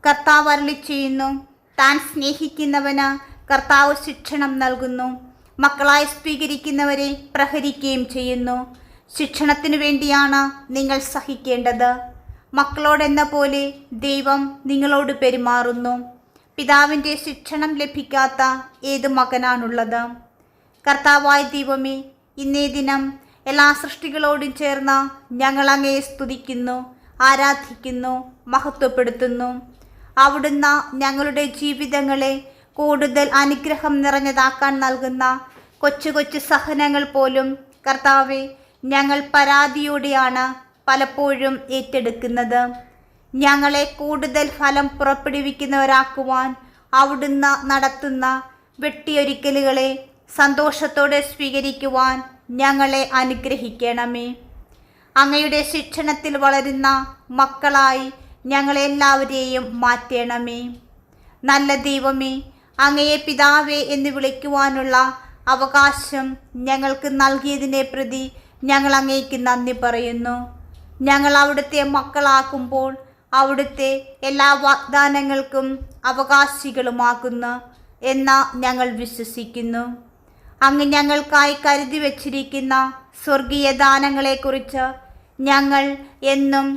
കർത്താവ് അരുളിച്ചെയ്യുന്നു, താൻ സ്നേഹിക്കുന്നവന് കർത്താവ് ശിക്ഷണം നൽകുന്നു. മക്കളായി സ്വീകരിക്കുന്നവരെ പ്രഹരിക്കുകയും ചെയ്യുന്നു. ശിക്ഷണത്തിനു വേണ്ടിയാണ് നിങ്ങൾ സഹിക്കേണ്ടത്. മക്കളോടെന്ന പോലെ ദൈവം നിങ്ങളോട് പെരുമാറുന്നു. പിതാവിൻ്റെ ശിക്ഷണം ലഭിക്കാത്ത ഏത് മകനാണുള്ളത്? കർത്താവായ ദൈവമേ, ഇന്നേ ദിനം എല്ലാ സൃഷ്ടികളോടും ചേർന്ന് ഞങ്ങൾ അങ്ങയെ സ്തുതിക്കുന്നു, ആരാധിക്കുന്നു, മഹത്വപ്പെടുത്തുന്നു. അവിടുന്ന് ഞങ്ങളുടെ ജീവിതങ്ങളെ കൂടുതൽ അനുഗ്രഹം നിറഞ്ഞതാക്കാൻ നൽകുന്ന കൊച്ചു കൊച്ചു സഹനങ്ങൾ പോലും കർത്താവെ ഞങ്ങൾ പരാതിയോടെയാണ് പലപ്പോഴും ഏറ്റെടുക്കുന്നത്. ഞങ്ങളെ കൂടുതൽ ഫലം പുറപ്പെടുവിക്കുന്നവരാക്കുവാൻ അവിടുന്ന് നടത്തുന്ന വെട്ടിയൊരിക്കലുകളെ സന്തോഷത്തോടെ സ്വീകരിക്കുവാൻ ഞങ്ങളെ അനുഗ്രഹിക്കണമേ. അങ്ങയുടെ ശിക്ഷണത്തിൽ വളരുന്ന മക്കളായി ഞങ്ങളെല്ലാവരെയും മാറ്റണമേ. നല്ല ദൈവമേ, അങ്ങയെ പിതാവേ എന്ന് വിളിക്കുവാനുള്ള അവകാശം ഞങ്ങൾക്ക് നൽകിയതിനെ പ്രതി ഞങ്ങൾ അങ്ങേക്ക് നന്ദി പറയുന്നു. ഞങ്ങൾ അവിടുത്തെ മക്കളാക്കുമ്പോൾ അവിടുത്തെ എല്ലാ വാഗ്ദാനങ്ങൾക്കും അവകാശികളുമാകുന്നു എന്ന് ഞങ്ങൾ വിശ്വസിക്കുന്നു. അങ്ങ് ഞങ്ങൾക്കായി കരുതി വച്ചിരിക്കുന്ന സ്വർഗീയ ദാനങ്ങളെക്കുറിച്ച് ഞങ്ങൾ എന്നും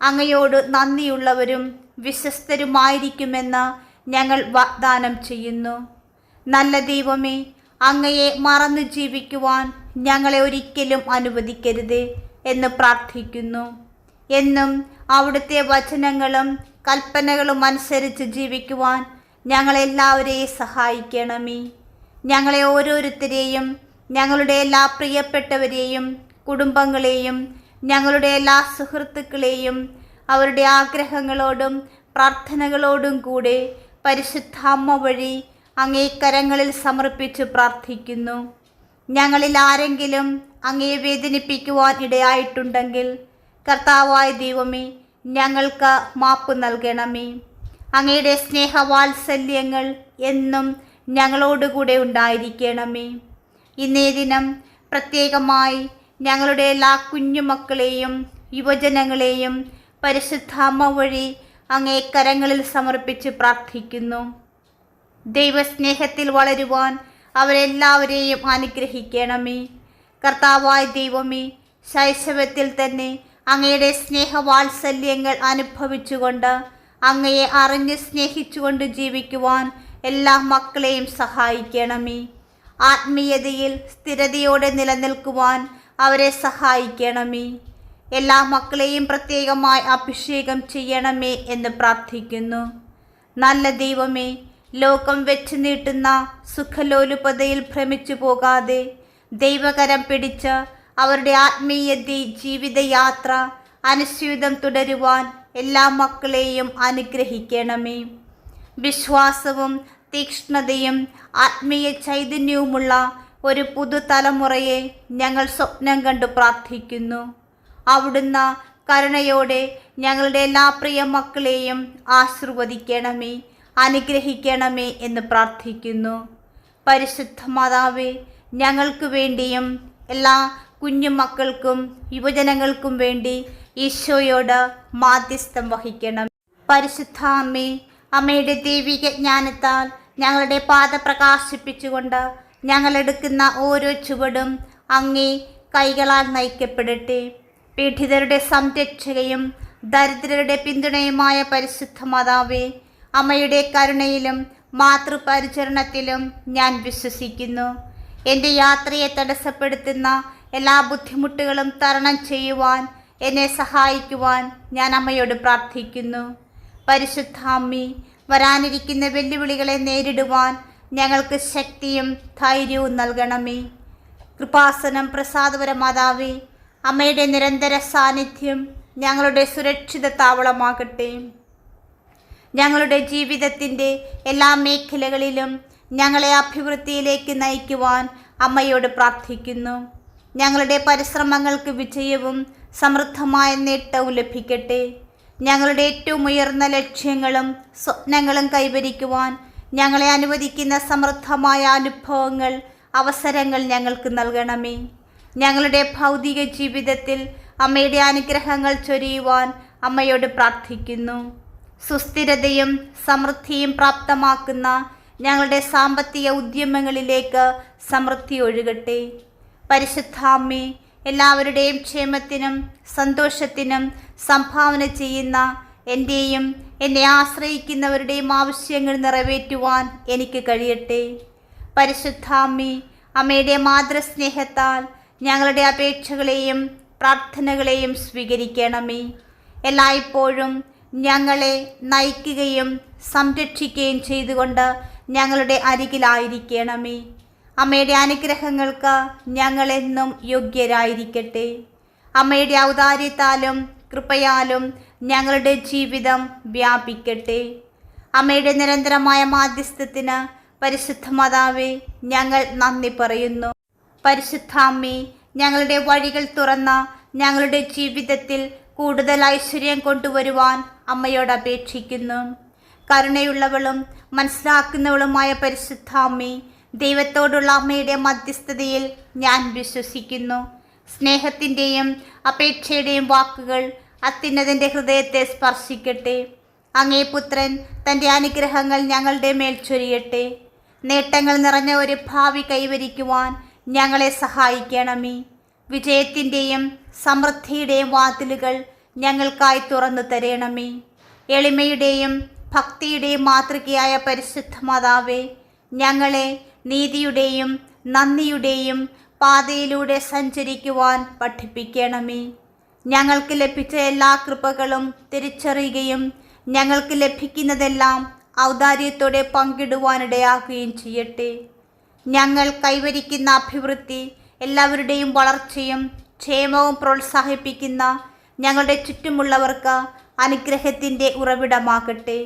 അങ്ങയോട് നന്ദിയുള്ളവരും വിശ്വസ്തരുമായിരിക്കുമെന്ന് ഞങ്ങൾ വാഗ്ദാനം ചെയ്യുന്നു. നല്ല ദൈവമേ, അങ്ങയെ മറന്നു ജീവിക്കുവാൻ ഞങ്ങളെ ഒരിക്കലും അനുവദിക്കരുതേ എന്ന് പ്രാർത്ഥിക്കുന്നു. എന്നും അവിടുത്തെ വചനങ്ങളും കൽപ്പനകളും അനുസരിച്ച് ജീവിക്കുവാൻ ഞങ്ങളെല്ലാവരെയും സഹായിക്കണമേ. ഞങ്ങളെ ഓരോരുത്തരെയും, ഞങ്ങളുടെ എല്ലാ പ്രിയപ്പെട്ടവരെയും, കുടുംബങ്ങളെയും, ഞങ്ങളുടെ എല്ലാ സുഹൃത്തുക്കളെയും അവരുടെ ആഗ്രഹങ്ങളോടും പ്രാർത്ഥനകളോടും കൂടെ പരിശുദ്ധ അമ്മ വഴി അങ്ങേ കരങ്ങളിൽ സമർപ്പിച്ച് പ്രാർത്ഥിക്കുന്നു. ഞങ്ങളിൽ ആരെങ്കിലും അങ്ങയെ വേദനിപ്പിക്കുവാൻ ഇടയായിട്ടുണ്ടെങ്കിൽ കർത്താവായ ദൈവമേ, ഞങ്ങൾക്ക് മാപ്പ് നൽകണമേ. അങ്ങയുടെ സ്നേഹവാത്സല്യങ്ങൾ എന്നും ഞങ്ങളോടുകൂടെ ഉണ്ടായിരിക്കണമേ. ഇന്നേ ദിനം പ്രത്യേകമായി ഞങ്ങളുടെ എല്ലാ കുഞ്ഞുമക്കളെയും യുവജനങ്ങളെയും പരിശുദ്ധ അമ്മ വഴി അങ്ങേ കരങ്ങളിൽ സമർപ്പിച്ച് പ്രാർത്ഥിക്കുന്നു. ദൈവസ്നേഹത്തിൽ വളരുവാൻ അവരെല്ലാവരെയും അനുഗ്രഹിക്കണമേ. കർത്താവായ ദൈവമേ, ശൈശവത്തിൽ തന്നെ അങ്ങയുടെ സ്നേഹവാത്സല്യങ്ങൾ അനുഭവിച്ചുകൊണ്ട് അങ്ങയെ അറിഞ്ഞ് സ്നേഹിച്ചുകൊണ്ട് ജീവിക്കുവാൻ എല്ലാ മക്കളെയും സഹായിക്കണമേ. ആത്മീയതയിൽ സ്ഥിരതയോടെ നിലനിൽക്കുവാൻ അവരെ സഹായിക്കണമേ. എല്ലാ മക്കളെയും പ്രത്യേകമായി അഭിഷേകം ചെയ്യണമേ എന്ന് പ്രാർത്ഥിക്കുന്നു. നല്ല ദൈവമേ, ലോകം വെച്ച് നീട്ടുന്ന സുഖലോലുപതയിൽ ഭ്രമിച്ചു പോകാതെ ദൈവകരം പിടിച്ച് അവരുടെ ആത്മീയ ജീവിതയാത്ര അനുസ്യൂതം തുടരുവാൻ എല്ലാ മക്കളെയും അനുഗ്രഹിക്കണമേ. വിശ്വാസവും തീക്ഷ്ണതയും ആത്മീയ ചൈതന്യവുമുള്ള ഒരു പുതുതലമുറയെ ഞങ്ങൾ സ്വപ്നം കണ്ടു പ്രാർത്ഥിക്കുന്നു. അവിടുന്ന് കരുണയോടെ ഞങ്ങളുടെ എല്ലാ പ്രിയ മക്കളെയും ആശീർവദിക്കണമേ, അനുഗ്രഹിക്കണമേ എന്ന് പ്രാർത്ഥിക്കുന്നു. പരിശുദ്ധ മാതാവേ, ഞങ്ങൾക്ക് വേണ്ടിയും എല്ലാ കുഞ്ഞുമക്കൾക്കും യുവജനങ്ങൾക്കും വേണ്ടി ഈശോയോട് മാധ്യസ്ഥം വഹിക്കണം. പരിശുദ്ധ അമ്മേ, അമ്മയുടെ ദൈവിക ജ്ഞാനത്താൽ ഞങ്ങളുടെ പാത പ്രകാശിപ്പിച്ചുകൊണ്ട് ഞങ്ങളെടുക്കുന്ന ഓരോ ചുവടും അങ്ങേ കൈകളാൽ നയിക്കപ്പെടട്ടെ. പീഡിതരുടെ സംരക്ഷകയും ദരിദ്രരുടെ പിന്തുണയുമായ പരിശുദ്ധ മാതാവേ, അമ്മയുടെ കരുണയിലും മാതൃപരിചരണത്തിലും ഞാൻ വിശ്വസിക്കുന്നു. എൻ്റെ യാത്രയെ തടസ്സപ്പെടുത്തുന്ന എല്ലാ ബുദ്ധിമുട്ടുകളും തരണം ചെയ്യുവാൻ എന്നെ സഹായിക്കുവാൻ ഞാൻ അമ്മയോട് പ്രാർത്ഥിക്കുന്നു. പരിശുദ്ധ അമ്മേ, വരാനിരിക്കുന്ന വെല്ലുവിളികളെ നേരിടുവാൻ ഞങ്ങൾക്ക് ശക്തിയും ധൈര്യവും നൽകണമേ. കൃപാസനം പ്രസാദപര മാതാവേ, അമ്മയുടെ നിരന്തര സാന്നിധ്യം ഞങ്ങളുടെ സുരക്ഷിത താവളമാകട്ടെ. ഞങ്ങളുടെ ജീവിതത്തിൻ്റെ എല്ലാ മേഖലകളിലും ഞങ്ങളെ അഭിവൃദ്ധിയിലേക്ക് നയിക്കുവാൻ അമ്മയോട് പ്രാർത്ഥിക്കുന്നു. ഞങ്ങളുടെ പരിശ്രമങ്ങൾക്ക് വിജയവും സമൃദ്ധമായ നേട്ടവും ലഭിക്കട്ടെ. ഞങ്ങളുടെ ഏറ്റവും ഉയർന്ന ലക്ഷ്യങ്ങളും സ്വപ്നങ്ങളും കൈവരിക്കുവാൻ ഞങ്ങളെ അനുവദിക്കുന്ന സമൃദ്ധമായ അനുഭവങ്ങൾ, അവസരങ്ങൾ ഞങ്ങൾക്ക് നൽകണമേ. ഞങ്ങളുടെ ഭൗതിക ജീവിതത്തിൽ അമ്മയുടെ അനുഗ്രഹങ്ങൾ ചൊരിയുവാൻ അമ്മയോട് പ്രാർത്ഥിക്കുന്നു. സുസ്ഥിരതയും സമൃദ്ധിയും പ്രാപ്തമാക്കുന്ന ഞങ്ങളുടെ സാമ്പത്തിക ഉദ്യമങ്ങളിലേക്ക് സമൃദ്ധി ഒഴുകട്ടെ. പരിശുദ്ധാമ്മേ, എല്ലാവരുടെയും ക്ഷേമത്തിനും സന്തോഷത്തിനും സംഭാവന ചെയ്യുന്ന എൻ്റെയും എന്നെ ആശ്രയിക്കുന്നവരുടെയും ആവശ്യങ്ങൾ നിറവേറ്റുവാൻ എനിക്ക് കഴിയട്ടെ. പരിശുദ്ധാമ്മേ, അമ്മയുടെ മാതൃസ്നേഹത്താൽ ഞങ്ങളുടെ അപേക്ഷകളെയും പ്രാർത്ഥനകളെയും സ്വീകരിക്കണമേ. എല്ലായ്പ്പോഴും ഞങ്ങളെ നയിക്കുകയും സംരക്ഷിക്കുകയും ചെയ്തുകൊണ്ട് ഞങ്ങളുടെ അരികിലായിരിക്കണമേ. അമ്മയുടെ അനുഗ്രഹങ്ങൾക്ക് ഞങ്ങളെന്നും യോഗ്യരായിരിക്കട്ടെ. അമ്മയുടെ ഔദാര്യത്താലും കൃപയാലും ഞങ്ങളുടെ ജീവിതം വ്യാപിക്കട്ടെ. അമ്മയുടെ നിരന്തരമായ മാധ്യസ്ഥത്തിന് പരിശുദ്ധ മാതാവേ, ഞങ്ങൾ നന്ദി പറയുന്നു. പരിശുദ്ധാമ്മേ, ഞങ്ങളുടെ വഴികൾ തുറന്ന ഞങ്ങളുടെ ജീവിതത്തിൽ കൂടുതൽ ഐശ്വര്യം കൊണ്ടുവരുവാൻ അമ്മയോട് അപേക്ഷിക്കുന്നു. കരുണയുള്ളവളും മനസ്സിലാക്കുന്നവളുമായ പരിശുദ്ധാമ്മേ, ദൈവത്തോടുള്ള അമ്മയുടെ മധ്യസ്ഥതയിൽ ഞാൻ വിശ്വസിക്കുന്നു. സ്നേഹത്തിൻ്റെയും അപേക്ഷയുടെയും വാക്കുകൾ അത്യുന്നതൻ്റെ ഹൃദയത്തെ സ്പർശിക്കട്ടെ. അങ്ങേ പുത്രൻ തൻ്റെ അനുഗ്രഹങ്ങൾ ഞങ്ങളുടെ മേൽ ചൊരിയട്ടെ. നേട്ടങ്ങൾ നിറഞ്ഞ ഒരു ഭാവി കൈവരിക്കുവാൻ ഞങ്ങളെ സഹായിക്കണമേ. വിജയത്തിൻ്റെയും സമൃദ്ധിയുടെയും വാതിലുകൾ ഞങ്ങൾക്കായി തുറന്നു തരണമേ. എളിമയുടെയും ഭക്തിയുടെയും മാതൃകയായ പരിശുദ്ധ മാതാവേ, ഞങ്ങളെ നീതിയുടെയും നന്ദിയുടെയും പാതയിലൂടെ സഞ്ചരിക്കുവാൻ പഠിപ്പിക്കണമേ. ഞങ്ങൾക്ക് ലഭിച്ച എല്ലാ കൃപകളും തിരിച്ചറിയുകയും ഞങ്ങൾക്ക് ലഭിക്കുന്നതെല്ലാം ഔദാര്യത്തോടെ പങ്കിടുവാനിടയാക്കുകയും ചെയ്യട്ടെ. ഞങ്ങൾ കൈവരിക്കുന്ന അഭിവൃദ്ധി എല്ലാവരുടെയും വളർച്ചയും ക്ഷേമവും പ്രോത്സാഹിപ്പിക്കുന്ന ഞങ്ങളുടെ ചുറ്റുമുള്ളവർക്ക് അനുഗ്രഹത്തിൻ്റെ ഉറവിടമാകട്ടെ.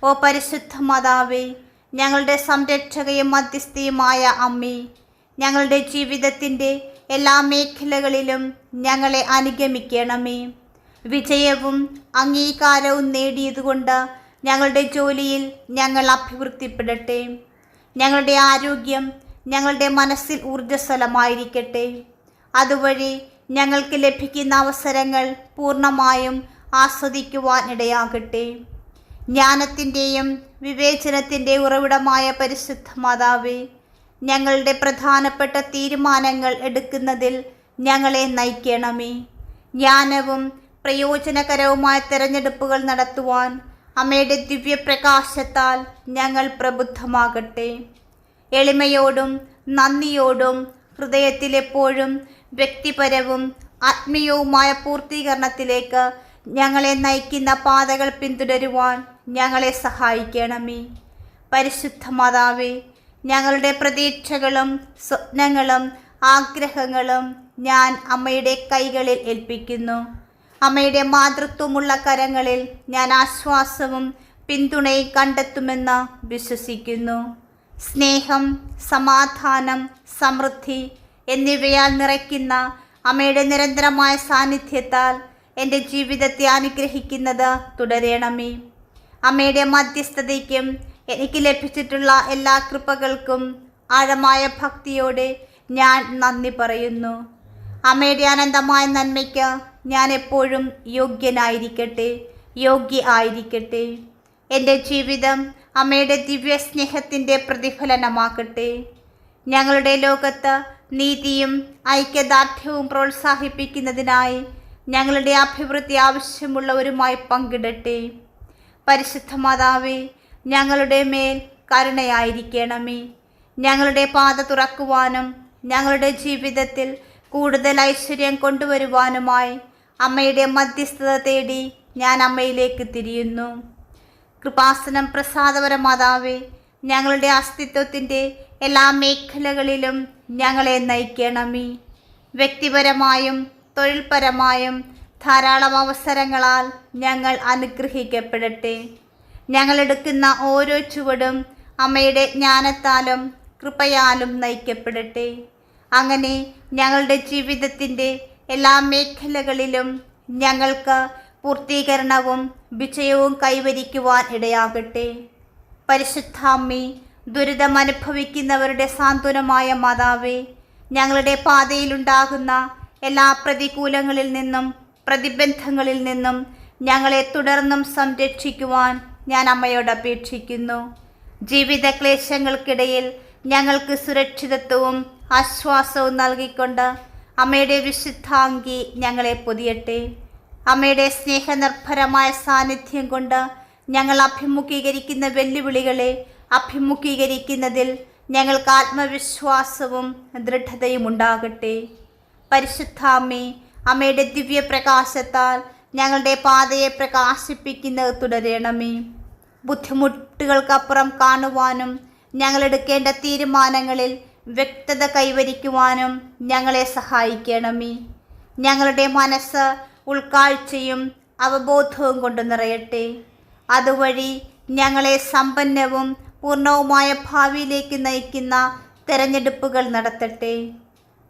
ഓ പരിശുദ്ധ മാതാവേ, ഞങ്ങളുടെ സംരക്ഷകയും മധ്യസ്ഥയുമായ അമ്മേ, ഞങ്ങളുടെ ജീവിതത്തിൻ്റെ എല്ലാ മേഖലകളിലും ഞങ്ങളെ അനുഗമിക്കണമേ. വിജയവും അംഗീകാരവും നേടിയതുകൊണ്ട് ഞങ്ങളുടെ ജോലിയിൽ ഞങ്ങൾ അഭിവൃദ്ധിപ്പെടട്ടെ. ഞങ്ങളുടെ ആരോഗ്യം ഞങ്ങളുടെ മനസ്സിൽ ഊർജ്ജസ്വലമായിരിക്കട്ടെ. അതുവഴി ഞങ്ങൾക്ക് ലഭിക്കുന്ന അവസരങ്ങൾ പൂർണ്ണമായും ആസ്വദിക്കുവാൻ ഇടയാകട്ടെ. ജ്ഞാനത്തിൻ്റെയും വിവേചനത്തിൻ്റെ ഉറവിടമായ പരിശുദ്ധ മാതാവേ, ഞങ്ങളുടെ പ്രധാനപ്പെട്ട തീരുമാനങ്ങൾ എടുക്കുന്നതിൽ ഞങ്ങളെ നയിക്കണമേ. ജ്ഞാനവും പ്രയോജനകരവുമായ തിരഞ്ഞെടുപ്പുകൾ നടത്തുവാൻ അമ്മയുടെ ദിവ്യപ്രകാശത്താൽ ഞങ്ങൾ പ്രബുദ്ധമാകട്ടെ. എളിമയോടും നന്ദിയോടും ഹൃദയത്തിലെപ്പോഴും വ്യക്തിപരവും ആത്മീയവുമായ പൂർത്തീകരണത്തിലേക്ക് ഞങ്ങളെ നയിക്കുന്ന പാതകൾ പിന്തുടരുവാൻ ഞങ്ങളെ സഹായിക്കണമേ. പരിശുദ്ധ മാതാവേ, ഞങ്ങളുടെ പ്രതീക്ഷകളും സ്വപ്നങ്ങളും ആഗ്രഹങ്ങളും ഞാൻ അമ്മയുടെ കൈകളിൽ ഏൽപ്പിക്കുന്നു. അമ്മയുടെ മാതൃത്വമുള്ള കരങ്ങളിൽ ഞാൻ ആശ്വാസവും പിന്തുണയും കണ്ടെത്തുമെന്ന് വിശ്വസിക്കുന്നു. സ്നേഹം, സമാധാനം, സമൃദ്ധി എന്നിവയാൽ നിറയ്ക്കുന്ന അമ്മയുടെ നിരന്തരമായ സാന്നിധ്യത്താൽ എൻ്റെ ജീവിതത്തെ അനുഗ്രഹിക്കുന്നത് തുടരണമേ. അമ്മയുടെ മധ്യസ്ഥതയ്ക്കും എനിക്ക് ലഭിച്ചിട്ടുള്ള എല്ലാ കൃപകൾക്കും ആഴമായ ഭക്തിയോടെ ഞാൻ നന്ദി പറയുന്നു. അമ്മയുടെ അനന്തമായ നന്മയ്ക്ക് ഞാൻ എപ്പോഴും യോഗ്യനായിരിക്കട്ടെ, യോഗ്യ ആയിരിക്കട്ടെ. എൻ്റെ ജീവിതം അമ്മയുടെ ദിവ്യ സ്നേഹത്തിൻ്റെ പ്രതിഫലനമാക്കട്ടെ. ഞങ്ങളുടെ ലോകത്ത് നീതിയും ഐക്യദാർഢ്യവും പ്രോത്സാഹിപ്പിക്കുന്നതിനായി ഞങ്ങളുടെ അഭിവൃദ്ധി ആവശ്യമുള്ളവരുമായി പങ്കിടട്ടെ. പരിശുദ്ധ മാതാവേ, ഞങ്ങളുടെ മേൽ കരുണയായിരിക്കണമേ. ഞങ്ങളുടെ പാത തുറക്കുവാനും ഞങ്ങളുടെ ജീവിതത്തിൽ കൂടുതൽ ഐശ്വര്യം കൊണ്ടുവരുവാനുമായി അമ്മയുടെ മധ്യസ്ഥത തേടി ഞാൻ അമ്മയിലേക്ക് തിരിയുന്നു. കൃപാസനം പ്രസാദപര മാതാവേ, ഞങ്ങളുടെ അസ്തിത്വത്തിൻ്റെ എല്ലാ മേഖലകളിലും ഞങ്ങളെ നയിക്കണമേ. വ്യക്തിപരമായും തൊഴിൽപരമായും ധാരാളം അവസരങ്ങളാൽ ഞങ്ങൾ അനുഗ്രഹിക്കപ്പെടട്ടെ. ഞങ്ങളെടുക്കുന്ന ഓരോ ചുവടും അമ്മയുടെ ജ്ഞാനത്താലും കൃപയാലും നയിക്കപ്പെടട്ടെ. അങ്ങനെ ഞങ്ങളുടെ ജീവിതത്തിൻ്റെ എല്ലാ മേഖലകളിലും ഞങ്ങൾക്ക് പൂർത്തീകരണവും വിജയവും കൈവരിക്കുവാൻ ഇടയാകട്ടെ. പരിശുദ്ധാമ്മേ, ദുരിതമനുഭവിക്കുന്നവരുടെ സാന്ത്വനമായ മാതാവേ, ഞങ്ങളുടെ പാതയിലുണ്ടാകുന്ന എല്ലാ പ്രതികൂലങ്ങളിൽ നിന്നും പ്രതിബന്ധങ്ങളിൽ നിന്നും ഞങ്ങളെ തുടർന്നും സംരക്ഷിക്കുവാൻ ഞാൻ അമ്മയോട് അപേക്ഷിക്കുന്നു. ജീവിത ക്ലേശങ്ങൾക്കിടയിൽ ഞങ്ങൾക്ക് സുരക്ഷിതത്വവും ആശ്വാസവും നൽകിക്കൊണ്ട് അമ്മയുടെ വിശുദ്ധാംഗി ഞങ്ങളെ പൊതിയട്ടെ. അമ്മയുടെ സ്നേഹനിർഭരമായ സാന്നിധ്യം കൊണ്ട് ഞങ്ങൾ അഭിമുഖീകരിക്കുന്ന വെല്ലുവിളികളെ അഭിമുഖീകരിക്കുന്നതിൽ ഞങ്ങൾക്ക് ആത്മവിശ്വാസവും ദൃഢതയും ഉണ്ടാകട്ടെ. പരിശുദ്ധാമ്മേ, അമ്മയുടെ ദിവ്യപ്രകാശത്താൽ ഞങ്ങളുടെ പാതയെ പ്രകാശിപ്പിക്കുന്നത് തുടരണമേ. ബുദ്ധിമുട്ടുകൾക്കപ്പുറം കാണുവാനും ഞങ്ങളെടുക്കേണ്ട തീരുമാനങ്ങളിൽ വ്യക്തത കൈവരിക്കുവാനും ഞങ്ങളെ സഹായിക്കണമേ. ഞങ്ങളുടെ മനസ്സ് ഉൾക്കാഴ്ചയും അവബോധവും കൊണ്ട് നിറയട്ടെ. അതുവഴി ഞങ്ങളെ സമ്പന്നവും പൂർണ്ണവുമായ ഭാവിയിലേക്ക് നയിക്കുന്ന തിരഞ്ഞെടുപ്പുകൾ നടത്തട്ടെ.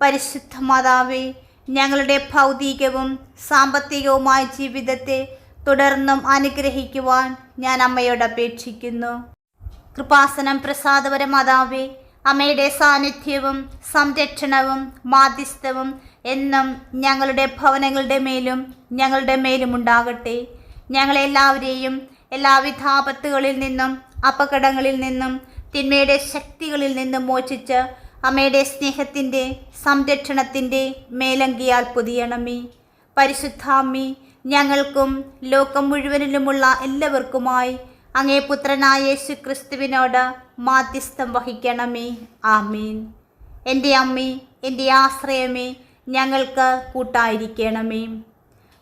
പരിശുദ്ധ മാതാവേ, ഞങ്ങളുടെ ഭൗതികവും സാമ്പത്തികവുമായ ജീവിതത്തെ തുടർന്നും അനുഗ്രഹിക്കുവാൻ ഞാൻ അമ്മയോട് അപേക്ഷിക്കുന്നു. കൃപാസനം പ്രസാദപര മാതാവേ, അമ്മയുടെ സാന്നിധ്യവും സംരക്ഷണവും മാധ്യസ്ഥവും എന്നും ഞങ്ങളുടെ ഭവനങ്ങളുടെ മേലും ഞങ്ങളുടെ മേലും ഉണ്ടാകട്ടെ. ഞങ്ങളെല്ലാവരെയും എല്ലാവിധ ആപത്തുകളിൽ നിന്നും അപകടങ്ങളിൽ നിന്നും തിന്മയുടെ ശക്തികളിൽ നിന്നും മോചിച്ച് അമ്മയുടെ സ്നേഹത്തിൻ്റെ സംരക്ഷണത്തിൻ്റെ മേലങ്കിയാൽ പൊതിയണമേ. പരിശുദ്ധാമ്മി, ഞങ്ങൾക്കും ലോകം മുഴുവനിലുമുള്ള എല്ലാവർക്കുമായി അങ്ങേ പുത്രനായ യേശു ക്രിസ്തുവിനോട് മാധ്യസ്ഥം വഹിക്കണമേ. ആമീൻ. എൻ്റെ അമ്മേ, എൻ്റെ ആശ്രയമേ, ഞങ്ങൾക്ക് കൂട്ടായിരിക്കണമേ.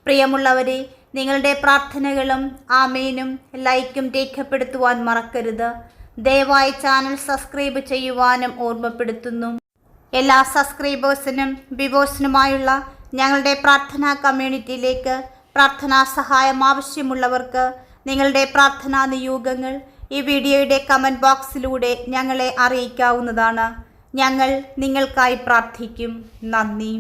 പ്രിയമുള്ളവരെ, നിങ്ങളുടെ പ്രാർത്ഥനകളും ആമേനും ലൈക്കും രേഖപ്പെടുത്തുവാൻ മറക്കരുത്. ദയവായി ചാനൽ സബ്സ്ക്രൈബ് ചെയ്യുവാനും ഓർമ്മപ്പെടുത്തുന്നു. എല്ലാ സബ്സ്ക്രൈബേഴ്സിനും വ്യൂവേഴ്സിനുമായുള്ള ഞങ്ങളുടെ പ്രാർത്ഥനാ കമ്മ്യൂണിറ്റിയിലേക്ക് പ്രാർത്ഥനാ സഹായം ആവശ്യമുള്ളവർക്ക് നിങ്ങളുടെ പ്രാർത്ഥനാ നിയോഗങ്ങൾ ഈ വീഡിയോയുടെ കമൻറ്റ് ബോക്സിലൂടെ ഞങ്ങളെ അറിയിക്കാവുന്നതാണ്. ഞങ്ങൾ നിങ്ങൾക്കായി പ്രാർത്ഥിക്കും. നന്ദി.